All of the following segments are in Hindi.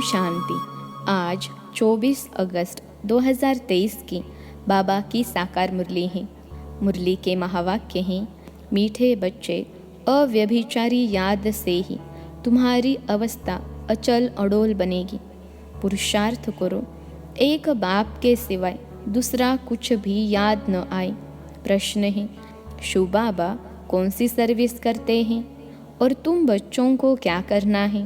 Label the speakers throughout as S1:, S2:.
S1: शांति। आज 24 अगस्त 2023 की बाबा की साकार मुरली है। मुरली के महावाक्य हैं, मीठे बच्चे, अव्यभिचारी याद से ही तुम्हारी अवस्था अचल अडोल बनेगी। पुरुषार्थ करो, एक बाप के सिवाय दूसरा कुछ भी याद न आए। प्रश्न है, शिव बाबा कौन सी सर्विस करते हैं और तुम बच्चों को क्या करना है?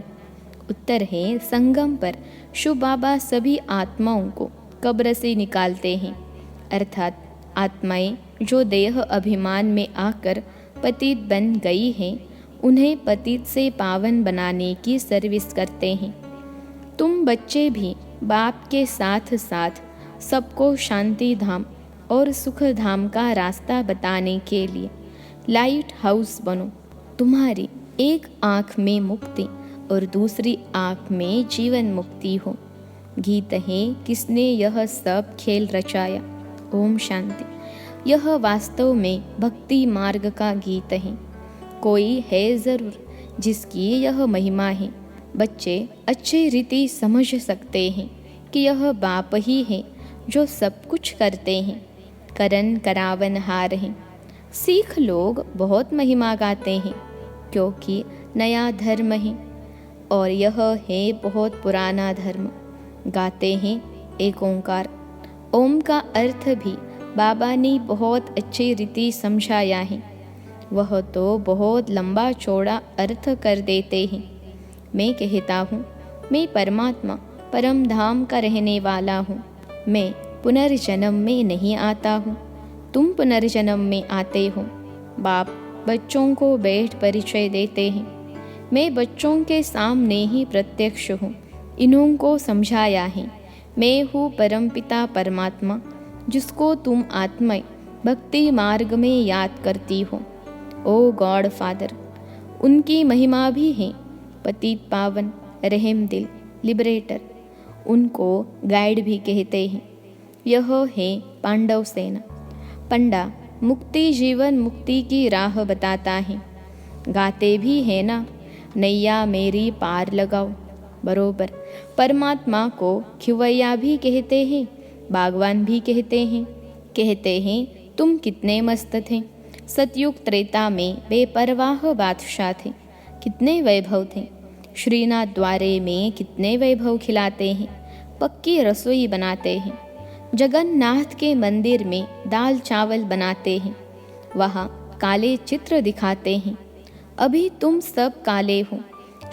S1: उत्तर है, संगम पर शिव बाबा सभी आत्माओं को कब्र से निकालते हैं, अर्थात आत्माएं जो देह अभिमान में आकर पतित बन गई हैं, उन्हें पतित से पावन बनाने की सर्विस करते हैं। तुम बच्चे भी बाप के साथ साथ सबको शांति धाम और सुख धाम का रास्ता बताने के लिए लाइट हाउस बनो। तुम्हारी एक आँख में मुक्ति और दूसरी आँख में जीवन मुक्ति हो। गीत है, किसने यह सब खेल रचाया। ओम शांति। यह वास्तव में भक्ति मार्ग का गीत है। कोई है ज़रूर जिसकी यह महिमा है। बच्चे अच्छी रीति समझ सकते हैं कि यह बाप ही है जो सब कुछ करते हैं, करन करावन हार हैं। सिख लोग बहुत महिमा गाते हैं क्योंकि नया धर्म है और यह है बहुत पुराना धर्म। गाते हैं एक ओंकार। ओम का अर्थ भी बाबा ने बहुत अच्छी रीति समझाया है। वह तो बहुत लंबा चौड़ा अर्थ कर देते हैं। मैं कहता हूँ, मैं परमात्मा परम धाम का रहने वाला हूँ। मैं पुनर्जन्म में नहीं आता हूँ, तुम पुनर्जन्म में आते हो। बाप बच्चों को बैठ परिचय देते हैं। मैं बच्चों के सामने ही प्रत्यक्ष हूँ, इन्हों को समझाया है। मैं हूँ परमपिता परमात्मा, जिसको तुम आत्माएं भक्ति मार्ग में याद करती हो। ओ गॉड फादर, उनकी महिमा भी है। पतित पावन, रहम दिल, लिबरेटर, उनको गाइड भी कहते हैं। यह है पांडव सेना। पंडा मुक्ति जीवन मुक्ति की राह बताता है। गाते भी है ना, नैया मेरी पार लगाओ। बरोबर परमात्मा को खिवैया भी कहते हैं, बागवान भी कहते हैं। कहते हैं तुम कितने मस्त थे। सतयुग त्रेता में बेपरवाह बादशाह थे, कितने वैभव थे। श्रीनाथ द्वारे में कितने वैभव खिलाते हैं, पक्की रसोई बनाते हैं। जगन्नाथ के मंदिर में दाल चावल बनाते हैं, वहाँ काले चित्र दिखाते हैं। अभी तुम सब काले हो।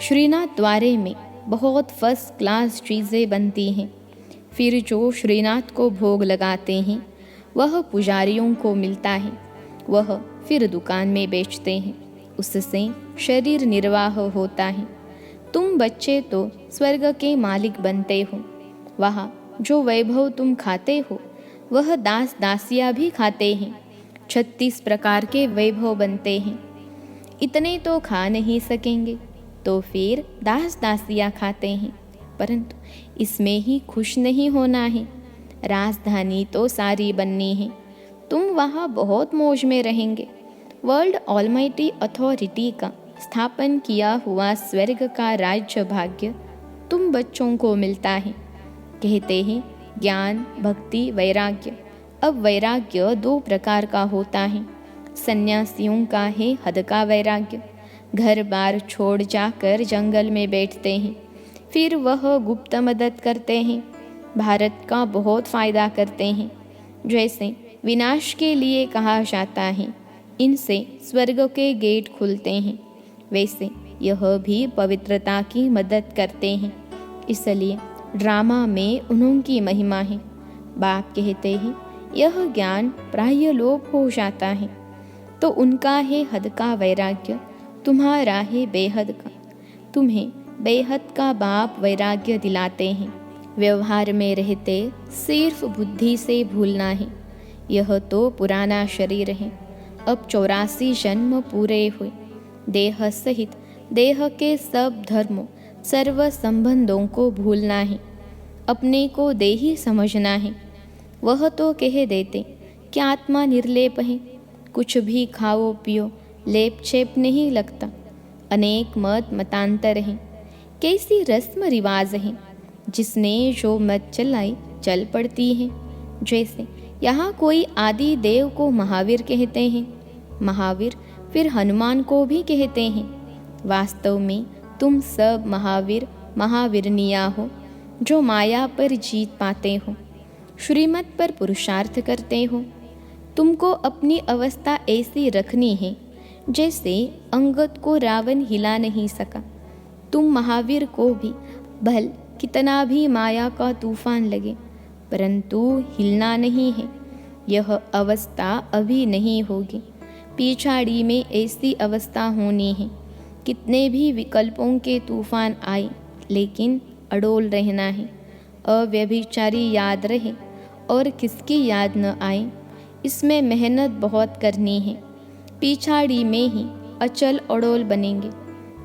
S1: श्रीनाथ द्वारे में बहुत फर्स्ट क्लास चीज़ें बनती हैं। फिर जो श्रीनाथ को भोग लगाते हैं वह पुजारियों को मिलता है, वह फिर दुकान में बेचते हैं। उससे शरीर निर्वाह होता है। तुम बच्चे तो स्वर्ग के मालिक बनते हो। वहाँ जो वैभव तुम खाते हो वह दास दासियाँ भी खाते हैं। 36 प्रकार के वैभव बनते हैं। इतने तो खा नहीं सकेंगे तो फिर दास दासियाँ खाते हैं, परंतु इसमें ही खुश नहीं होना है। राजधानी तो सारी बननी है। तुम वहाँ बहुत मौज में रहेंगे। वर्ल्ड ऑलमाइटी अथॉरिटी का स्थापन किया हुआ स्वर्ग का राज्य भाग्य तुम बच्चों को मिलता है। कहते हैं ज्ञान, भक्ति, वैराग्य। अब वैराग्य 2 प्रकार का होता है। सन्यासियों का है हद का वैराग्य। घर बार छोड़ जाकर जंगल में बैठते हैं, फिर वह गुप्त मदद करते हैं, भारत का बहुत फ़ायदा करते हैं। जैसे विनाश के लिए कहा जाता है, इनसे स्वर्ग के गेट खुलते हैं, वैसे यह भी पवित्रता की मदद करते हैं। इसलिए ड्रामा में उन्होंने महिमा है। बाप कहते हैं यह ज्ञान प्राय लोप हो जाता है तो उनका है हद का वैराग्य, तुम्हारा है बेहद का। तुम्हें बेहद का बाप वैराग्य दिलाते हैं। व्यवहार में रहते सिर्फ बुद्धि से भूलना है। यह तो पुराना शरीर है। अब 84 जन्म पूरे हुए। देह सहित देह के सब धर्मों सर्व संबंधों को भूलना है। अपने को देही समझना है। वह तो कह देते कि आत्मा निर्लेप है, कुछ भी खाओ पियो, लेप छेप नहीं लगता। अनेक मत मतांतर हैं, कैसी रस्म रिवाज हैं, जिसने जो मत चलाई चल पड़ती है। जैसे यहाँ कोई आदि देव को महावीर कहते हैं, महावीर फिर हनुमान को भी कहते हैं। वास्तव में तुम सब महावीर महावीरनिया हो, जो माया पर जीत पाते हो, श्रीमत पर पुरुषार्थ करते हो। तुमको अपनी अवस्था ऐसी रखनी है जैसे अंगद को रावण हिला नहीं सका। तुम महावीर को भी भल कितना भी माया का तूफान लगे, परंतु हिलना नहीं है। यह अवस्था अभी नहीं होगी, पिछाड़ी में ऐसी अवस्था होनी है। कितने भी विकल्पों के तूफान आए, लेकिन अडोल रहना है। अव्यभिचारी याद रहे और किसकी याद न आए, इसमें मेहनत बहुत करनी है। पिछाड़ी में ही अचल अडोल बनेंगे।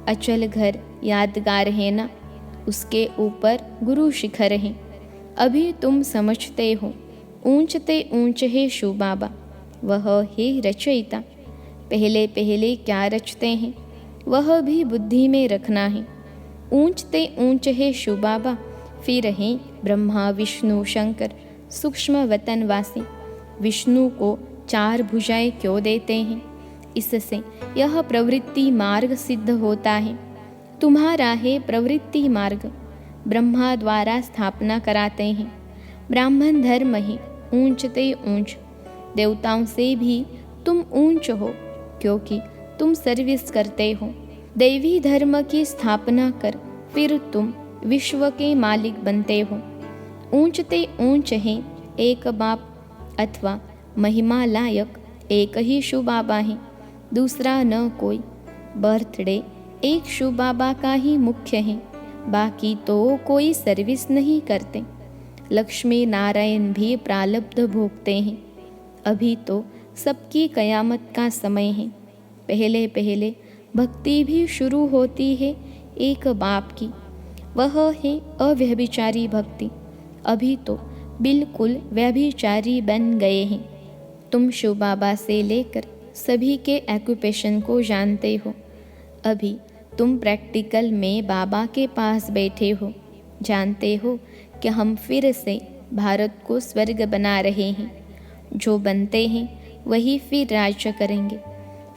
S1: अचल घर यादगार है ना, उसके ऊपर गुरु शिखर है। अभी तुम समझते हो ऊंचते ऊंच है शिव बाबा, वह है रचयिता। पहले पहले क्या रचते हैं वह भी बुद्धि में रखना है। ऊंचते ऊंच है शिव बाबा, फिर हैं ब्रह्मा विष्णु शंकर सूक्ष्म वतनवासी। विष्णु को 4 भुजाएं क्यों देते हैं? इससे यह प्रवृत्ति मार्ग सिद्ध होता है। तुम्हारा है प्रवृत्ति मार्ग, ब्रह्मा द्वारा स्थापना कराते हैं। ब्राह्मण धर्म ही ऊंचते ऊंच, देवताओं से भी तुम ऊंच हो, क्योंकि तुम सर्विस करते हो। दैवी धर्म की स्थापना कर फिर तुम विश्व के मालिक बनते हो। ऊंचते ऊंच है एक बाप अथवा महिमा लायक एक ही शिव बाबा है, दूसरा न कोई। बर्थडे एक शिव बाबा का ही मुख्य है, बाकी तो कोई सर्विस नहीं करते। लक्ष्मी नारायण भी प्रारब्ध भोगते हैं। अभी तो सबकी कयामत का समय है। पहले पहले भक्ति भी शुरू होती है एक बाप की, वह है अव्यभिचारी भक्ति। अभी तो बिल्कुल व्यभिचारी बन गए हैं। तुम शिव बाबा से लेकर सभी के ऑक्यूपेशन को जानते हो। अभी तुम प्रैक्टिकल में बाबा के पास बैठे हो, जानते हो कि हम फिर से भारत को स्वर्ग बना रहे हैं। जो बनते हैं वही फिर राज्य करेंगे।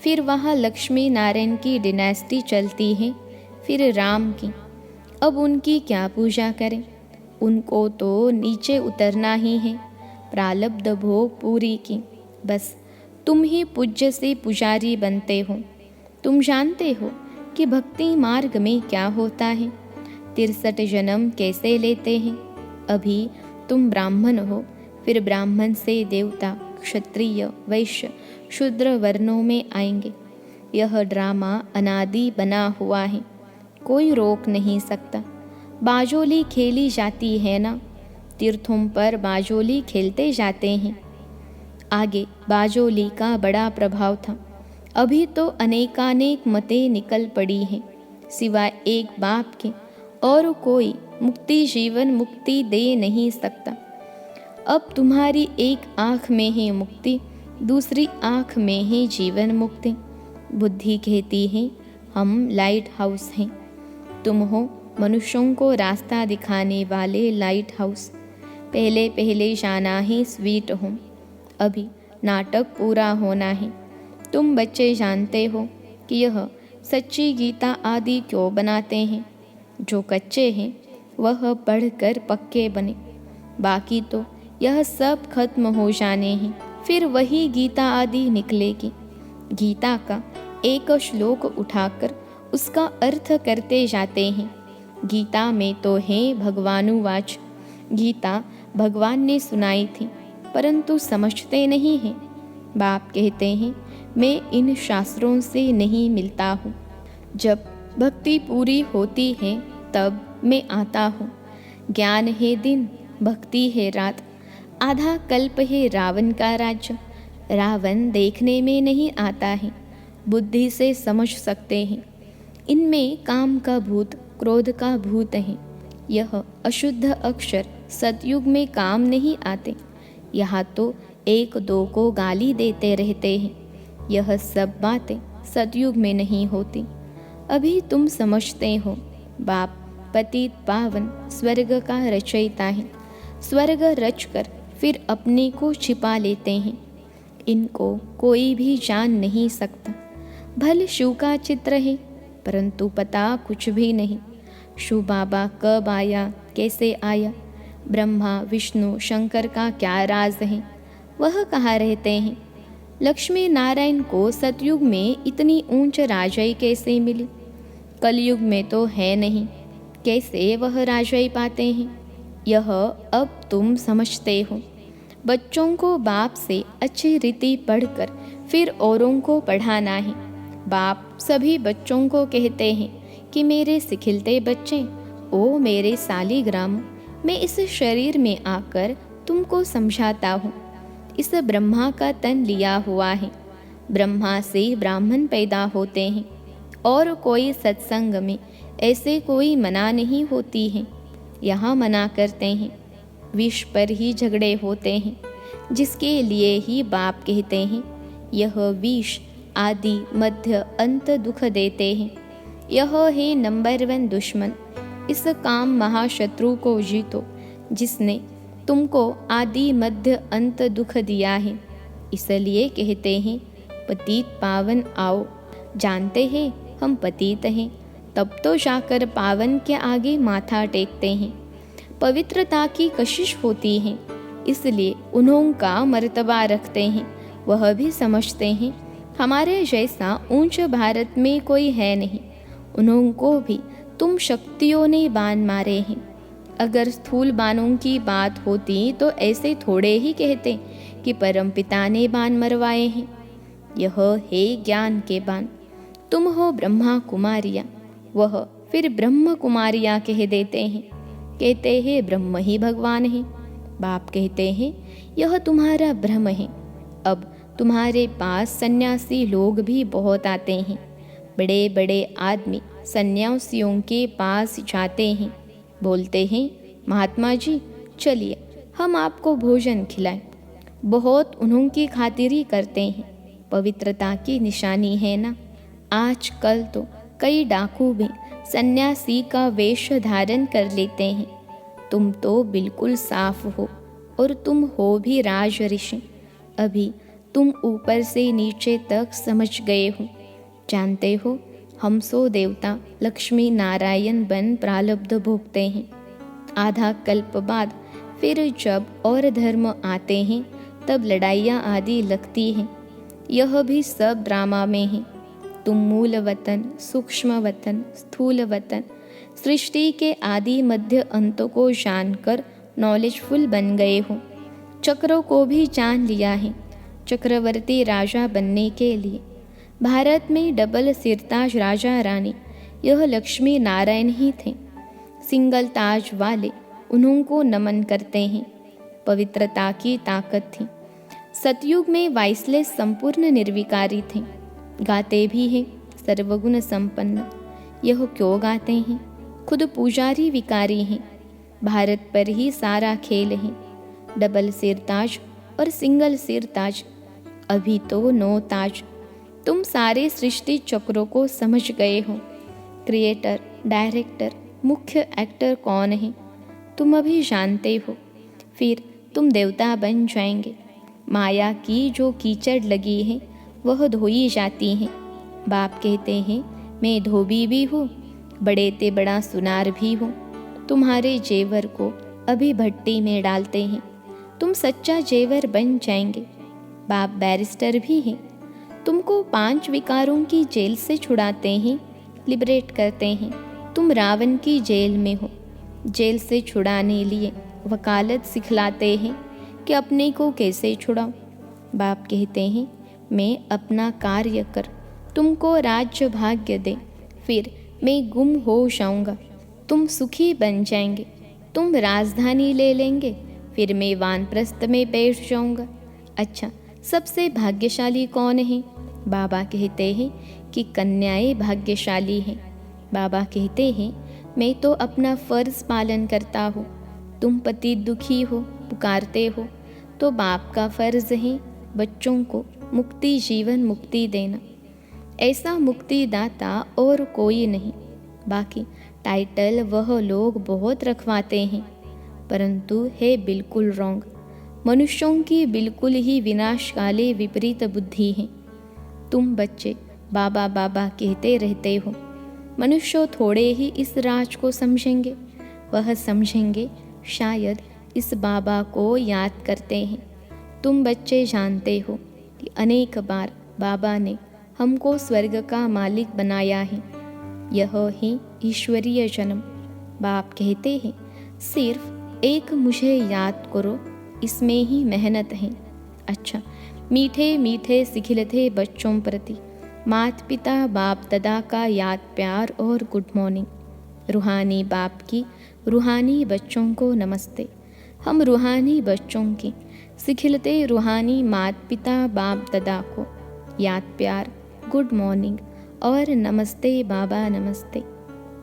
S1: फिर वहाँ लक्ष्मी नारायण की डिनेस्टी चलती है, फिर राम की। अब उनकी क्या पूजा करें? उनको तो नीचे उतरना ही है, प्रारब्ध भोग पूरी की। बस तुम ही पूज्य से पुजारी बनते हो। तुम जानते हो कि भक्ति मार्ग में क्या होता है, 63 जन्म कैसे लेते हैं। अभी तुम ब्राह्मण हो, फिर ब्राह्मण से देवता, क्षत्रिय, वैश्य, शूद्र वर्णों में आएंगे। यह ड्रामा अनादि बना हुआ है, कोई रोक नहीं सकता। बाजोली खेली जाती है ना, तीर्थों पर बाजोली खेलते जाते हैं। आगे बाजोली का बड़ा प्रभाव था, अभी तो अनेकानेक मतें निकल पड़ी हैं। सिवाय एक बाप के और कोई मुक्ति जीवन मुक्ति दे नहीं सकता। अब तुम्हारी एक आँख में है मुक्ति, दूसरी आँख में है जीवन मुक्ति। बुद्धि कहती है हम लाइट हाउस हैं, तुम हो मनुष्यों को रास्ता दिखाने वाले लाइट हाउस। पहले पहले जाना है स्वीट होम, अभी नाटक पूरा होना है। तुम बच्चे जानते हो कि यह सच्ची गीता आदि क्यों बनाते हैं। जो कच्चे हैं वह पढ़कर पक्के बने, बाकी तो यह सब खत्म हो जाने हैं, फिर वही गीता आदि निकलेगी। गीता का एक श्लोक उठाकर उसका अर्थ करते जाते हैं। गीता में तो है भगवानुवाच, गीता भगवान ने सुनाई थी, परंतु समझते नहीं हैं। बाप कहते हैं मैं इन शास्त्रों से नहीं मिलता हूँ। जब भक्ति पूरी होती है तब मैं आता हूँ। ज्ञान है दिन, भक्ति है रात। आधा कल्प है रावण का राज्य। रावण देखने में नहीं आता है, बुद्धि से समझ सकते हैं। इनमें काम का भूत, क्रोध का भूत है। यह अशुद्ध अक्षर सतयुग में काम नहीं आते। यहाँ तो एक दो को गाली देते रहते हैं। यह सब बातें सतयुग में नहीं होती। अभी तुम समझते हो बाप पतित पावन स्वर्ग का रचयिता है। स्वर्ग रचकर फिर अपने को छिपा लेते हैं। इनको कोई भी जान नहीं सकता। भले शिव का चित्र है, परंतु पता कुछ भी नहीं। शिव बाबा कब आया, कैसे आया, ब्रह्मा विष्णु शंकर का क्या राज है, वह कहाँ रहते हैं। लक्ष्मी नारायण को सतयुग में इतनी ऊंच राजाई कैसे मिली, कलयुग में तो है नहीं, कैसे वह राजाई पाते हैं, यह अब तुम समझते हो। बच्चों को बाप से अच्छी रीति पढ़कर फिर औरों को पढ़ाना है। बाप सभी बच्चों को कहते हैं कि मेरे सिखिलते बच्चे, ओ मेरे सालीग्राम, मैं इस शरीर में आकर तुमको समझाता हूँ। इस ब्रह्मा का तन लिया हुआ है। ब्रह्मा से ब्राह्मण पैदा होते हैं और कोई सत्संग में ऐसे कोई मना नहीं होती है। यहाँ मना करते हैं, विष पर ही झगड़े होते हैं, जिसके लिए ही बाप कहते हैं यह विष आदि मध्य अंत दुख देते हैं। यह है नंबर 1 दुश्मन। इस काम महाशत्रु को जीतो, जिसने तुमको आदि मध्य अंत दुख दिया है। इसलिए कहते हैं पतित पावन आओ। जानते हैं हम पतित हैं, तब तो जाकर पावन के आगे माथा टेकते हैं। पवित्रता की कशिश होती है, इसलिए उन्हों का मर्तबा रखते हैं। वह भी समझते हैं हमारे जैसा ऊंच भारत में कोई है नहीं। उन्हों को भी तुम शक्तियों ने बाण मारे हैं। अगर स्थूल बाणों की बात होती तो ऐसे थोड़े ही कहते कि परमपिता ने बाण मरवाए हैं। यह है ज्ञान के बाण। तुम हो ब्रह्मा कुमारियाँ, वह फिर ब्रह्म कुमारियाँ कह देते हैं। कहते हैं ब्रह्म ही भगवान है। बाप कहते हैं यह तुम्हारा भ्रम है। अब तुम्हारे पास सन्यासी लोग भी बहुत आते हैं। बड़े बड़े आदमी सन्यासियों के पास जाते हैं, बोलते हैं महात्मा जी चलिए हम आपको भोजन खिलाएं। बहुत उन्हों की खातिरी करते हैं। पवित्रता की निशानी है ना। आजकल तो कई डाकू भी सन्यासी का वेश धारण कर लेते हैं। तुम तो बिल्कुल साफ हो और तुम हो भी राज ऋषि। अभी तुम ऊपर से नीचे तक समझ गए हो। जानते हो हम सो देवता लक्ष्मी नारायण बन प्रारब्ध भोगते हैं। आधा कल्प बाद फिर जब और धर्म आते हैं तब लड़ाइयाँ आदि लगती हैं। यह भी सब ड्रामा में है। तुम मूल वतन, सूक्ष्म वतन, स्थूल वतन, सृष्टि के आदि मध्य अंतों को जानकर नॉलेजफुल बन गए हो। चक्रों को भी जान लिया है। चक्रवर्ती राजा बनने के लिए भारत में डबल सिरताज राजा रानी यह लक्ष्मी नारायण ही थे। सिंगल ताज वाले उन्हों को नमन करते हैं। पवित्रता की ताकत थी। सतयुग में वाइसलेस संपूर्ण निर्विकारी थे। गाते भी हैं सर्वगुण संपन्न। यह क्यों गाते हैं? खुद पुजारी विकारी हैं। भारत पर ही सारा खेल है। डबल सिरताज और सिंगल सिरताज, अभी तो 9 ताज। तुम सारे सृष्टि चक्रों को समझ गए हो। क्रिएटर, डायरेक्टर, मुख्य एक्टर कौन है तुम अभी जानते हो। फिर तुम देवता बन जाएंगे। माया की जो कीचड़ लगी है वह धोई जाती है। बाप कहते हैं मैं धोबी भी हूँ, बड़े ते बड़ा सुनार भी हूँ। तुम्हारे जेवर को अभी भट्टी में डालते हैं। तुम सच्चा जेवर बन जाएंगे। बाप बैरिस्टर भी हैं। तुमको 5 विकारों की जेल से छुड़ाते हैं, लिबरेट करते हैं। तुम रावण की जेल में हो। जेल से छुड़ाने लिए वकालत सिखलाते हैं कि अपने को कैसे छुड़ाओ। बाप कहते हैं मैं अपना कार्य कर तुमको राज्य भाग्य दे, फिर मैं गुम हो जाऊंगा, तुम सुखी बन जाएंगे। तुम राजधानी ले लेंगे, फिर मैं वानप्रस्थ में बैठ जाऊंगा। अच्छा, सबसे भाग्यशाली कौन है? बाबा कहते हैं कि कन्याएं भाग्यशाली हैं। बाबा कहते हैं मैं तो अपना फर्ज पालन करता हूँ। तुम पति दुखी हो, पुकारते हो, तो बाप का फर्ज है बच्चों को मुक्ति, जीवन मुक्ति देना। ऐसा मुक्तिदाता और कोई नहीं। बाकी टाइटल वह लोग बहुत रखवाते हैं, परंतु है बिल्कुल रॉन्ग। मनुष्यों की बिल्कुल ही विनाशकाले विपरीत बुद्धि है। तुम बच्चे बाबा बाबा कहते रहते हो, मनुष्य थोड़े ही इस राज को समझेंगे। वह समझेंगे शायद इस बाबा को याद करते हैं। तुम बच्चे जानते हो कि अनेक बार बाबा ने हमको स्वर्ग का मालिक बनाया है। यह ही ईश्वरीय जन्म। बाप कहते हैं सिर्फ एक मुझे याद करो, इसमें ही मेहनत है। अच्छा, मीठे मीठे सिखिलते बच्चों प्रति माता पिता बाप दादा का याद प्यार और गुड मॉर्निंग। रूहानी बाप की रूहानी बच्चों को नमस्ते। हम रूहानी बच्चों की सिखिलते रूहानी माता पिता बाप दादा को याद प्यार, गुड मॉर्निंग और नमस्ते बाबा नमस्ते।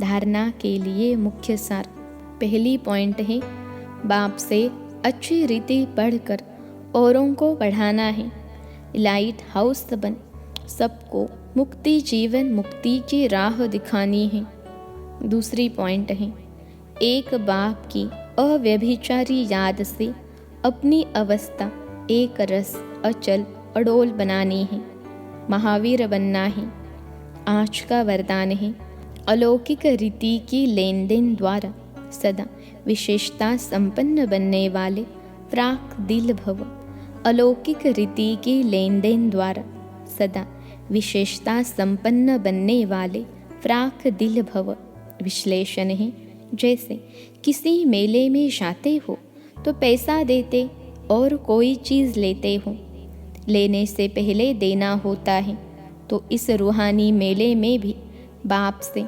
S1: धारणा के लिए मुख्य सार। पहली पॉइंट है, बाप से अच्छी रीति पढ़कर औरों को पढ़ाना है। लाइट हाउस बन सबको मुक्ति जीवन मुक्ति की राह दिखानी है। दूसरी पॉइंट है, एक बाप की अव्यभिचारी याद से अपनी अवस्था एक रस अचल अडोल बनानी है। महावीर बनना है। आज का वरदान है, अलौकिक रीति की लेन देन द्वारा सदा विशेषता संपन्न बनने वाले फ्राक दिल भव। अलौकिक रीति की लेन देन द्वारा सदा विशेषता संपन्न बनने वाले फ्राक दिल भव। विश्लेषण है, जैसे किसी मेले में जाते हो तो पैसा देते और कोई चीज़ लेते हो। लेने से पहले देना होता है। तो इस रूहानी मेले में भी बाप से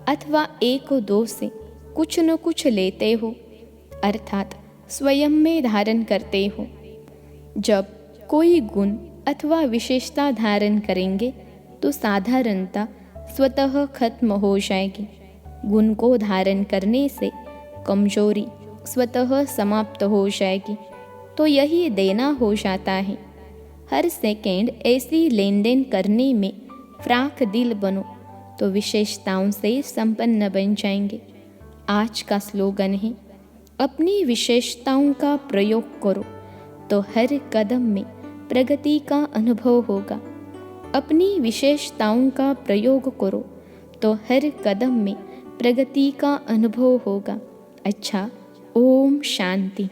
S1: अथवा एक दो से कुछ न कुछ लेते हो, अर्थात स्वयं में धारण करते हो। जब कोई गुण अथवा विशेषता धारण करेंगे तो साधारणता स्वतः खत्म हो जाएगी। गुण को धारण करने से कमजोरी स्वतः समाप्त हो जाएगी। तो यही देना हो जाता है। हर सेकेंड ऐसी लेन देन करने में फ्राक दिल बनो तो विशेषताओं से संपन्न बन जाएंगे। आज का स्लोगन है, अपनी विशेषताओं का प्रयोग करो तो हर कदम में प्रगति का अनुभव होगा। अपनी विशेषताओं का प्रयोग करो तो हर कदम में प्रगति का अनुभव होगा। अच्छा, ओम शांति।